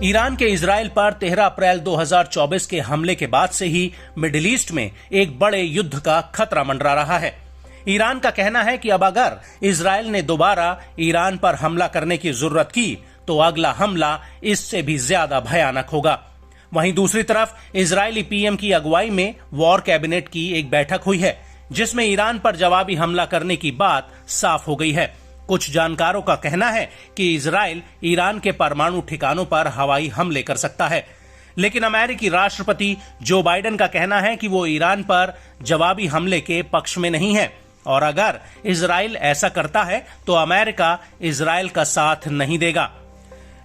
Iran के Israel पर 13 अप्रैल 2024 के हमले के बाद से ही मिडिल ईस्ट में एक बड़े युद्ध का खतरा मंडरा रहा है। ईरान का कहना है कि अब अगर इजराइल ने दोबारा ईरान पर हमला करने की जरूरत की तो अगला हमला इससे भी ज्यादा भयानक होगा। वहीं दूसरी तरफ इजरायली पीएम की अगुवाई में वॉर कैबिनेट की एक बैठक हुई है, जिसमें ईरान पर जवाबी हमला करने की बात साफ हो गई है। कुछ जानकारों का कहना है कि इजराइल ईरान के परमाणु ठिकानों पर हवाई हमले कर सकता है, लेकिन अमेरिकी राष्ट्रपति जो बाइडेन का कहना है कि वो ईरान पर जवाबी हमले के पक्ष में नहीं है और अगर इजराइल ऐसा करता है तो अमेरिका इजराइल का साथ नहीं देगा।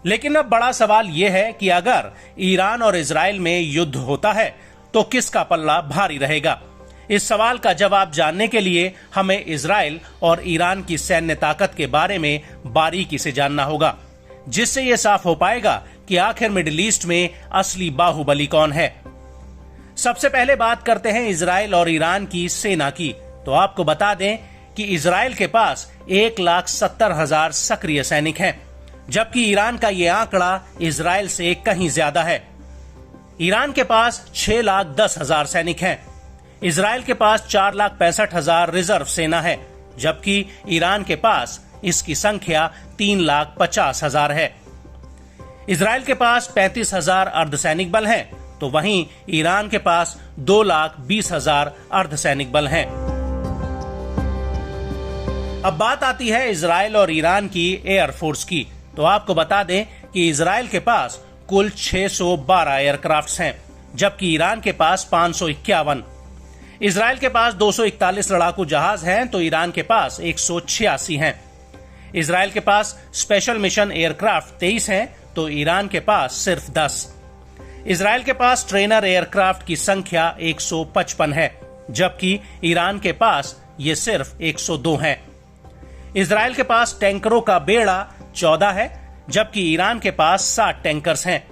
लेकिन अब बड़ा सवाल यह है कि अगर ईरान और इजराइल में युद्ध होता है तो किसका पल्ला भारी रहेगा। इस सवाल का जवाब जानने के लिए हमें इजराइल और ईरान की सैन्य ताकत के बारे में बारीकी से जानना होगा, जिससे यह साफ हो पाएगा कि आखिर मिडिल ईस्ट में असली बाहुबली कौन है। सबसे पहले बात करते हैं इजराइल और ईरान की सेना की। तो आपको बता दें कि इजराइल के पास 1,70,000 सक्रिय सैनिक हैं, जबकि ईरान का यह आंकड़ा इजराइल से कहीं ज्यादा है। ईरान के पास 6,10,000 सैनिक हैं। इजराइल के पास 4,65,000 रिजर्व सेना है, जबकि ईरान के पास इसकी संख्या 3,50,000 है। इजराइल के पास 35,000 अर्धसैनिक बल हैं, तो वहीं ईरान के पास 2,20,000 अर्धसैनिक बल हैं। अब बात आती है इजराइल और ईरान की एयरफोर्स की। तो आपको बता दें कि इजराइल के पास कुल 612 एयरक्राफ्ट्स हैं, जबकि ईरान के पास 551। इजराइल के पास 241 लड़ाकू जहाज हैं, तो ईरान के पास 186 हैं। इजराइल के पास स्पेशल मिशन एयरक्राफ्ट 23 हैं, तो ईरान के पास सिर्फ 10। इजराइल के पास ट्रेनर एयरक्राफ्ट की संख्या 155 है, जबकि ईरान के पास ये सिर्फ 102 हैं। इजराइल के पास टैंकरों का बेड़ा 14 है, जबकि ईरान के पास 60 टैंकर्स हैं।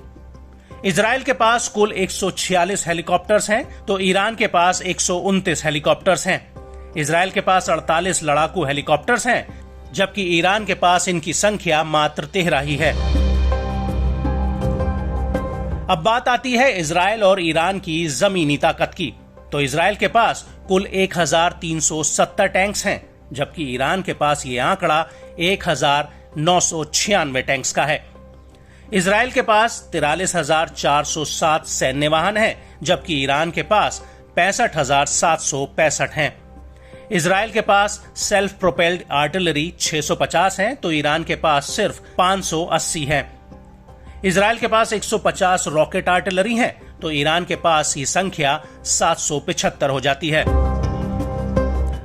इजराइल के पास कुल 146 हेलीकॉप्टर्स हैं, तो ईरान के पास 129 हेलीकॉप्टर्स हैं। इजराइल के पास 48 लड़ाकू हेलीकॉप्टर्स हैं, जबकि ईरान के पास इनकी संख्या मात्र 13 ही है। अब बात आती है इजराइल और ईरान की जमीनी ताकत की। तो इजराइल के पास कुल 1,370 टैंक्स हैं, जबकि ईरान के पास ये आंकड़ा 1,996 टैंक्स का है। इजराइल के पास 43,407 सैन्य वाहन हैं, जबकि ईरान के पास 65,765 हैं। इजराइल के पास सेल्फ प्रोपेल्ड आर्टिलरी 650 हैं, तो ईरान के पास सिर्फ 580 हैं। इजराइल के पास 150 रॉकेट आर्टिलरी हैं, तो ईरान के पास ये संख्या 775 हो जाती है।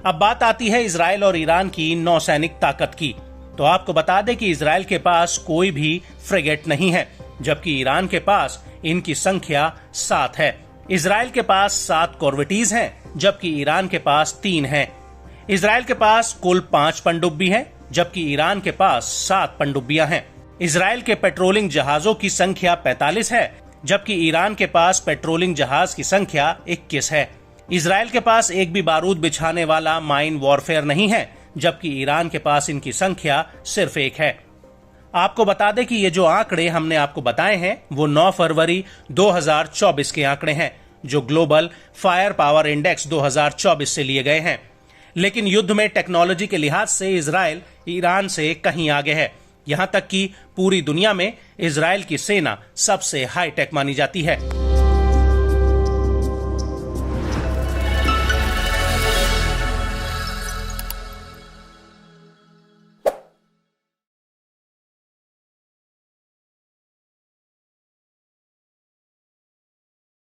अब बात आती है इजराइल और ईरान की नौसैनिक ताकत की। तो आपको बता दें कि इजराइल के पास कोई भी फ्रिगेट नहीं है, जबकि ईरान के पास इनकी संख्या 7 है। इजराइल के पास 7 कॉर्वेटीज हैं, जबकि ईरान के पास 3 हैं। इजराइल के पास कुल 5 पनडुब्बी हैं, जबकि ईरान के पास 7 पनडुब्बियां हैं। इजराइल के पेट्रोलिंग जहाजों की संख्या 45 है, जबकि ईरान के पास पेट्रोलिंग जहाज की संख्या 21 है। इजराइल के पास एक भी बारूद बिछाने वाला माइन वॉरफेयर नहीं है, जबकि ईरान के पास इनकी संख्या सिर्फ 1 है। आपको बता दें कि ये जो आंकड़े हमने आपको बताए हैं वो 9 फरवरी 2024 के आंकड़े हैं, जो ग्लोबल फायर पावर इंडेक्स 2024 से लिए गए हैं। लेकिन युद्ध में टेक्नोलॉजी के लिहाज से इजराइल ईरान से कहीं आगे है। यहां तक कि पूरी दुनिया में इजराइल की सेना सबसे हाईटेक मानी जाती है।